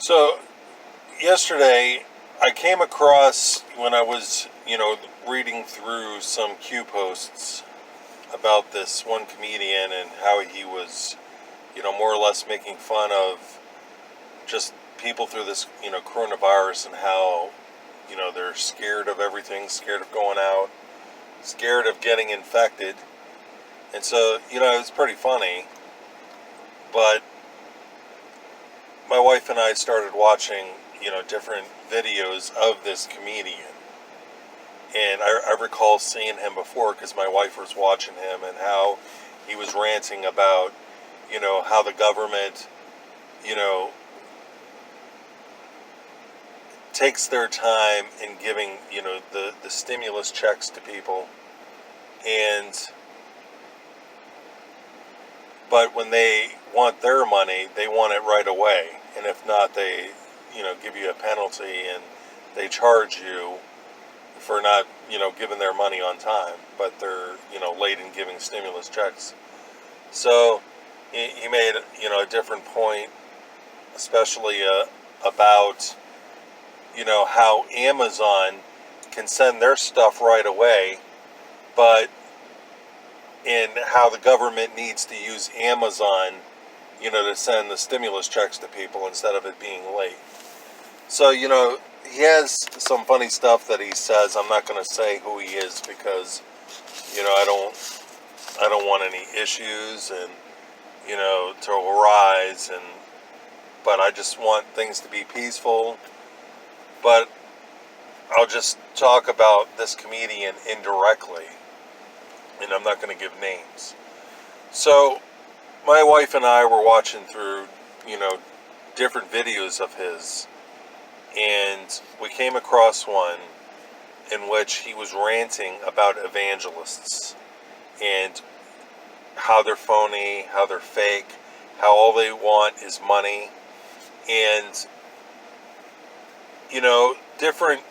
So yesterday I came across, when I was, reading through some Q posts about this one comedian and how he was, more or less making fun of just people through this, coronavirus, and how, they're scared of everything, scared of going out, scared of getting infected. And so, it was pretty funny, but my wife and I started watching, different videos of this comedian. And I recall seeing him before because my wife was watching him, and how he was ranting about, how the government, you know, takes their time in giving, the stimulus checks to people. And, but when they want their money, they want it right away. And if not, they, give you a penalty, and they charge you for not, giving their money on time, but they're, late in giving stimulus checks. So he made, a different point, especially about, how Amazon can send their stuff right away, but in how the government needs to use Amazon, to send the stimulus checks to people instead of it being late. So, he has some funny stuff that he says. I'm not going to say who he is because, I don't want any issues and, to arise, but I just want things to be peaceful. But I'll just talk about this comedian indirectly, and I'm not going to give names. So my wife and I were watching through, different videos of his, and we came across one in which he was ranting about evangelists and how they're phony, how they're fake, how all they want is money, and, different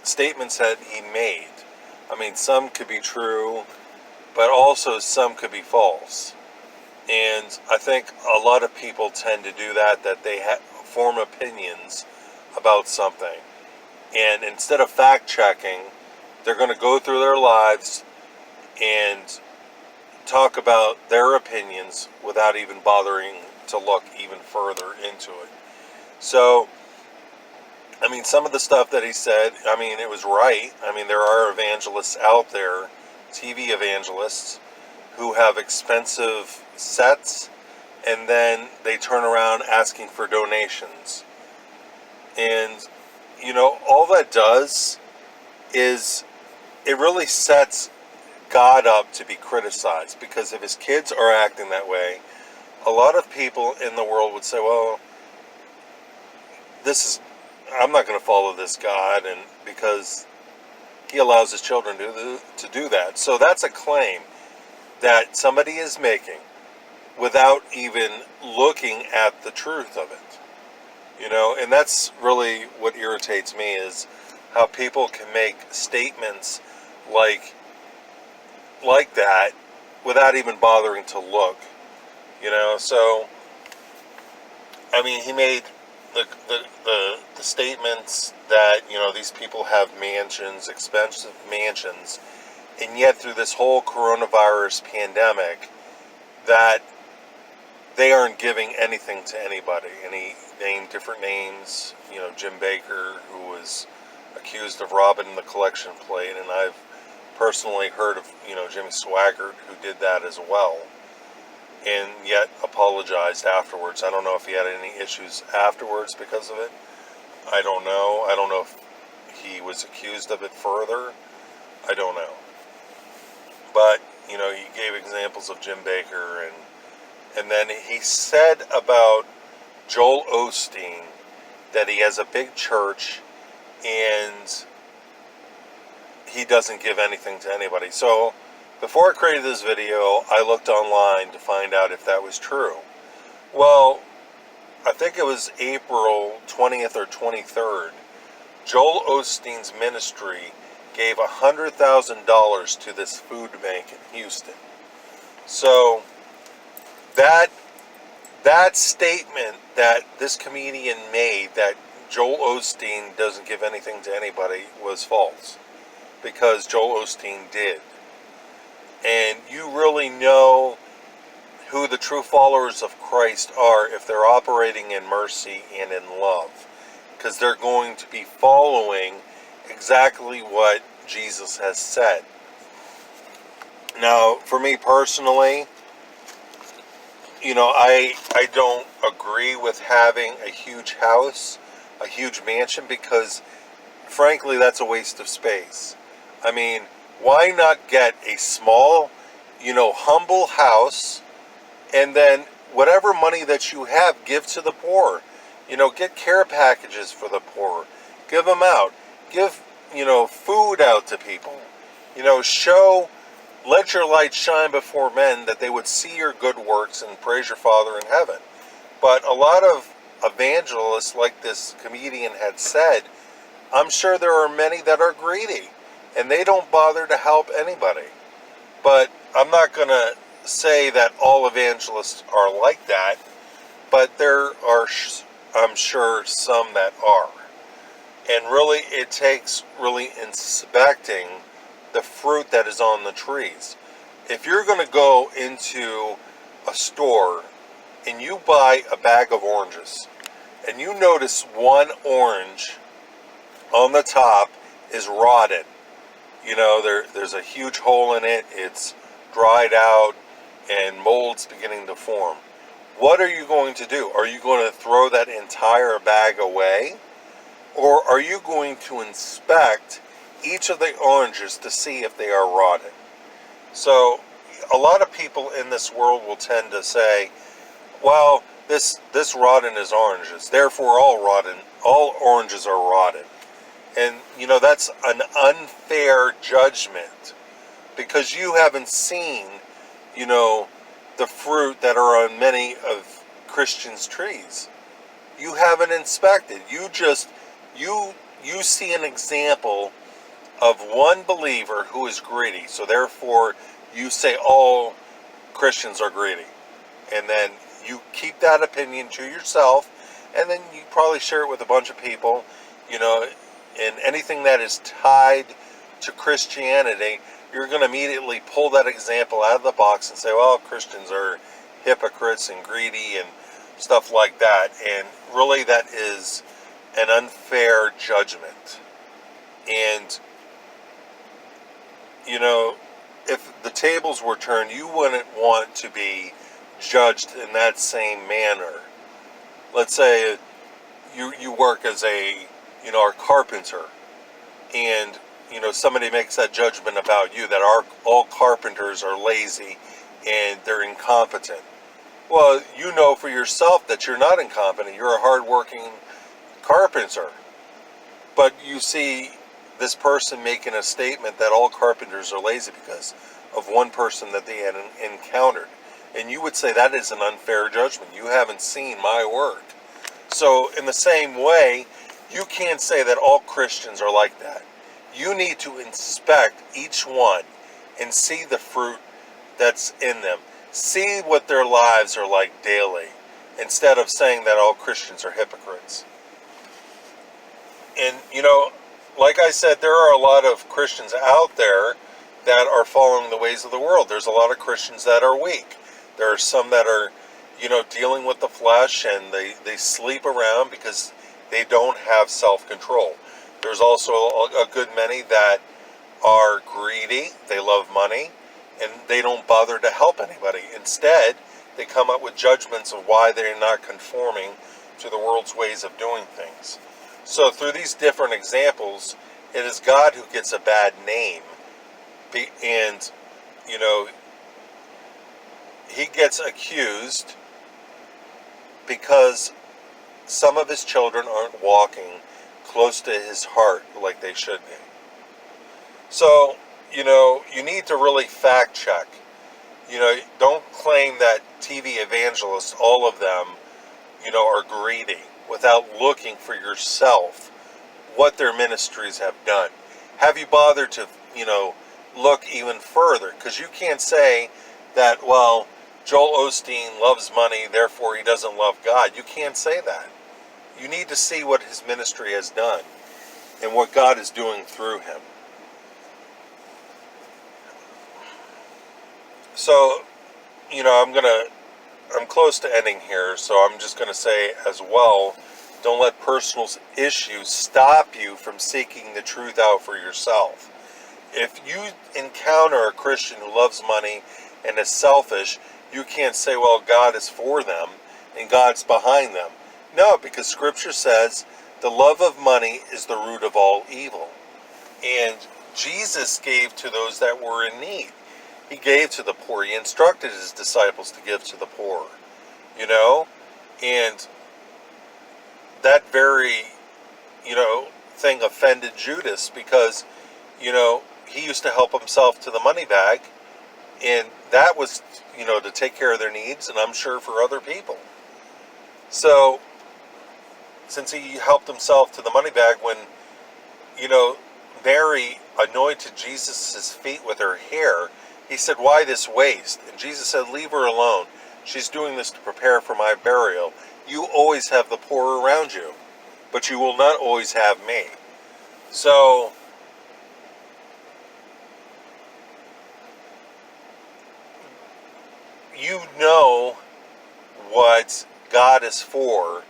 statements that he made. I mean, some could be true, but also some could be false. And I think a lot of people tend to do that they form opinions about something. And instead of fact checking, they're going to go through their lives and talk about their opinions without even bothering to look even further into it. So, I mean, some of the stuff that he said, it was right. There are evangelists out there, TV evangelists, who have expensive sets, and then they turn around asking for donations. And, all that does is it really sets God up to be criticized, because if his kids are acting that way, a lot of people in the world would say, well, I'm not going to follow this God, and because he allows his children to do that. So that's a claim that somebody is making without even looking at the truth of it. And that's really what irritates me, is how people can make statements like that without even bothering to look. So he made the statements that, these people have mansions, expensive mansions, and yet through this whole coronavirus pandemic, that they aren't giving anything to anybody. And he named different names, Jim Baker, who was accused of robbing the collection plate, and I've personally heard of, Jimmy Swaggart, who did that as well, and yet apologized afterwards. I don't know if he had any issues afterwards because of it. I don't know. I don't know if he was accused of it further. I don't know. But, he gave examples of Jim Baker, and then he said about Joel Osteen that he has a big church and he doesn't give anything to anybody. So before I created this video, I looked online to find out if that was true. Well, I think it was April 20th or 23rd, Joel Osteen's ministry gave $100,000 to this food bank in Houston. So that that statement that this comedian made, that Joel Osteen doesn't give anything to anybody, was false. Because Joel Osteen did. And you really know who the true followers of Christ are if they're operating in mercy and in love. Because they're going to be following exactly what Jesus has said. Now, for me personally, I don't agree with having a huge house, a huge mansion, because frankly, that's a waste of space. I mean, why not get a small, humble house, and then whatever money that you have, give to the poor. Get care packages for the poor. Give them out. Give, food out to people. Let your light shine before men, that they would see your good works and praise your Father in heaven. But a lot of evangelists, like this comedian had said, I'm sure there are many that are greedy, and they don't bother to help anybody. But I'm not going to say that all evangelists are like that, but there are, I'm sure, some that are. And really, it takes really inspecting the fruit that is on the trees. If you're going to go into a store and you buy a bag of oranges, and you notice one orange on the top is rotten, there's a huge hole in it, it's dried out, and mold's beginning to form. What are you going to do? Are you going to throw that entire bag away? Or are you going to inspect each of the oranges to see if they are rotten? So, a lot of people in this world will tend to say, well, this rotten is oranges, therefore all oranges are rotten. And, that's an unfair judgment, because you haven't seen, the fruit that are on many of Christians' trees. You haven't inspected. You see an example of one believer who is greedy. So therefore, you say all Christians are greedy. And then you keep that opinion to yourself, and then you probably share it with a bunch of people, and anything that is tied to Christianity, you're going to immediately pull that example out of the box and say, well, Christians are hypocrites and greedy and stuff like that. And really, that is an unfair judgment. And, if the tables were turned, you wouldn't want to be judged in that same manner. Let's say you work as a carpenter, and somebody makes that judgment about you that all carpenters are lazy and they're incompetent. Well, you know for yourself that you're not incompetent. You're a hardworking carpenter. But you see this person making a statement that all carpenters are lazy because of one person that they had encountered. And you would say that is an unfair judgment. You haven't seen my work. So in the same way, you can't say that all Christians are like that. You need to inspect each one and see the fruit that's in them. See what their lives are like daily, instead of saying that all Christians are hypocrites. And, like I said, there are a lot of Christians out there that are following the ways of the world. There's a lot of Christians that are weak. There are some that are, dealing with the flesh, and they sleep around because they don't have self-control. There's also a good many that are greedy. They love money, and they don't bother to help anybody. Instead, they come up with judgments of why they're not conforming to the world's ways of doing things. So through these different examples, it is God who gets a bad name. And, he gets accused because some of his children aren't walking close to his heart like they should be. So, you need to really fact check. Don't claim that TV evangelists, all of them, are greedy, without looking for yourself what their ministries have done. Have you bothered to, look even further? Because you can't say that, well, Joel Osteen loves money, therefore he doesn't love God. You can't say that. You need to see what his ministry has done and what God is doing through him. So, I'm close to ending here, so I'm just going to say as well, don't let personal issues stop you from seeking the truth out for yourself. If you encounter a Christian who loves money and is selfish, you can't say, well, God is for them and God's behind them. No, because Scripture says the love of money is the root of all evil. And Jesus gave to those that were in need. He gave to the poor. He instructed his disciples to give to the poor. And that very, thing offended Judas because, he used to help himself to the money bag, and that was, to take care of their needs, and I'm sure for other people. So, since he helped himself to the money bag when, Mary anointed Jesus' feet with her hair, he said, why this waste? And Jesus said, leave her alone. She's doing this to prepare for my burial. You always have the poor around you, but you will not always have me. So, you know what God is for.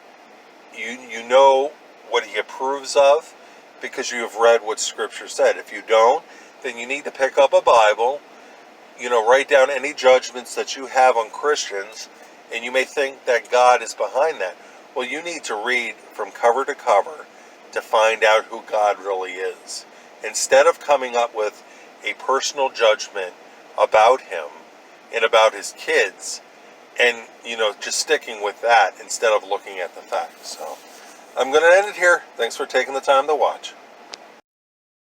You know what he approves of because you have read what Scripture said. If you don't, then you need to pick up a Bible, write down any judgments that you have on Christians, and you may think that God is behind that. Well, you need to read from cover to cover to find out who God really is. Instead of coming up with a personal judgment about him and about his kids, and, just sticking with that instead of looking at the facts. So, I'm going to end it here. Thanks for taking the time to watch.